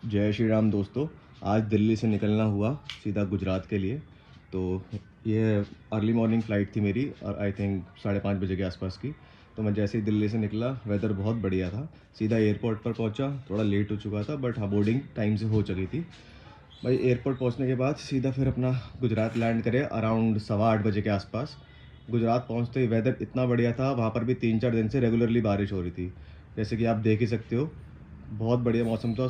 जय श्री राम दोस्तों। आज दिल्ली से निकलना हुआ सीधा गुजरात के लिए। तो ये अर्ली मॉर्निंग फ़्लाइट थी मेरी और आई थिंक 5:30 बजे के आसपास की। तो मैं जैसे ही दिल्ली से निकला, वेदर बहुत बढ़िया था। सीधा एयरपोर्ट पर पहुंचा, थोड़ा लेट हो चुका था बट हाँ, बोर्डिंग टाइम से हो चुकी थी। भाई एयरपोर्ट पहुंचने के बाद सीधा फिर अपना गुजरात लैंड करे अराउंड 8:15 बजे के आसपास। गुजरात पहुंचते ही वेदर इतना बढ़िया था, वहाँ पर भी 3-4 दिन से रेगुलरली बारिश हो रही थी। जैसे कि आप देख ही सकते हो, बहुत बढ़िया मौसम था।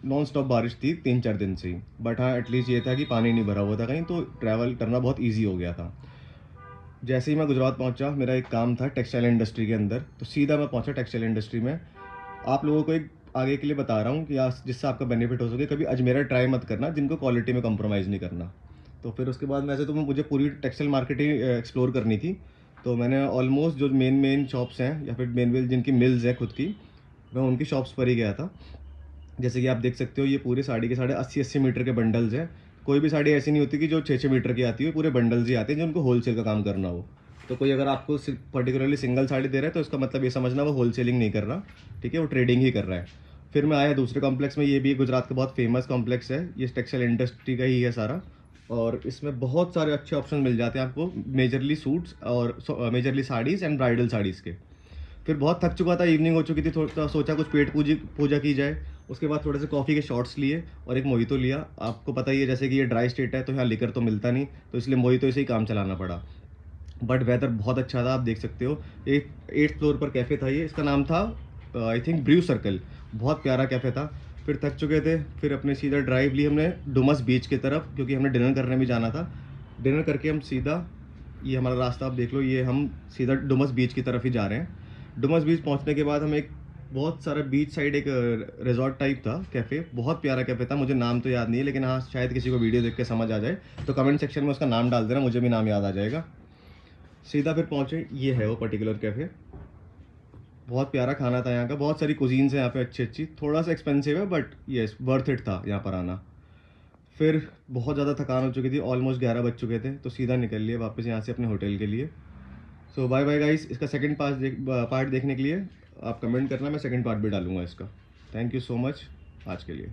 नॉन स्टॉप बारिश थी 3-4 दिन से ही। बट हाँ, एटलीस्ट ये था कि पानी नहीं भरा हुआ था कहीं, तो ट्रैवल करना बहुत ईजी हो गया था। जैसे ही मैं गुजरात पहुंचा, मेरा एक काम था टेक्सटाइल इंडस्ट्री के अंदर, तो सीधा मैं पहुंचा टेक्सटाइल इंडस्ट्री में। आप लोगों को एक आगे के लिए बता रहा हूँ कि आज जिससे आपका बेनिफिट हो सके, कभी अजमेरा ट्राई मत करना जिनको क्वालिटी में कंप्रोमाइज़ नहीं करना। तो फिर उसके बाद वैसे तो मुझे पूरी टेक्सटाइल मार्केट ही एक्सप्लोर करनी थी। तो मैंने ऑलमोस्ट जो मेन मेन शॉप्स हैं या फिर मेन मेन जिनकी मिल्स हैं खुद की, मैं उनकी शॉप्स पर ही गया था। जैसे कि आप देख सकते हो, ये पूरे साड़ी के साढ़े 80-80 मीटर के बंडल्स हैं। कोई भी साड़ी ऐसी नहीं होती कि जो 6-6 मीटर की आती है, पूरे बंडल्स ही आते हैं जो उनको होलसेल का काम करना हो। तो कोई अगर आपको पर्टिकुलरली सिंगल साड़ी दे रहा है तो इसका मतलब ये समझना वो होलसेलिंग नहीं कर रहा, ठीक है, वो ट्रेडिंग ही कर रहा है। फिर मैं आया दूसरे कॉम्प्लेक्स में, ये भी गुजरात का बहुत फेमस कॉम्प्लेक्स है, ये टेक्सटाइल इंडस्ट्री का ही है सारा। और इसमें बहुत सारे अच्छे ऑप्शन मिल जाते हैं आपको, मेजरली सूट्स और majorly saris and bridal saris के। फिर बहुत थक चुका था, इवनिंग हो चुकी थी, थोड़ा सोचा कुछ पेट पूजी पूजा की जाए। उसके बाद थोड़े से कॉफ़ी के शॉट्स लिए और एक मोहितो लिया। आपको पता ही है, जैसे कि ये ड्राई स्टेट है तो यहाँ लिकर तो मिलता नहीं, तो इसलिए मोहितो से ही काम चलाना पड़ा। बट वेदर बहुत अच्छा था, आप देख सकते हो। एक 8th फ्लोर पर कैफ़े था, ये इसका नाम था आई थिंक ब्रू सर्कल। बहुत प्यारा कैफ़े था। फिर थक चुके थे, फिर अपने सीधा ड्राइव ली हमने डुमस बीच की तरफ, क्योंकि हमने डिनर करने भी जाना था। डिनर करके हम सीधा, ये हमारा रास्ता आप देख लो, ये हम सीधा डुमस बीच की तरफ ही जा रहे हैं। डुमस बीच पहुंचने के बाद हम एक बहुत सारा बीच साइड एक रिजॉर्ट टाइप था कैफ़े, बहुत प्यारा कैफ़े था। मुझे नाम तो याद नहीं है, लेकिन हाँ, शायद किसी को वीडियो देख के समझ आ जाए तो कमेंट सेक्शन में उसका नाम डाल देना, मुझे भी नाम याद आ जाएगा। सीधा फिर पहुंचे, ये है वो पर्टिकुलर कैफ़े। बहुत प्यारा खाना था यहाँ का, बहुत सारी कुजीन्स हैं यहाँ पे अच्छी अच्छी। थोड़ा सा एक्सपेंसिव है बट येस, वर्थ इट था यहाँ पर आना। फिर बहुत ज़्यादा थकान हो चुकी थी, ऑलमोस्ट 11 बज चुके थे, तो सीधा निकल लिए वापस यहाँ से अपने होटल के लिए। सो बाय बाय गाइस। इसका सेकंड पार्ट देखने के लिए आप कमेंट करना, मैं सेकंड पार्ट भी डालूंगा इसका। थैंक यू सो मच आज के लिए।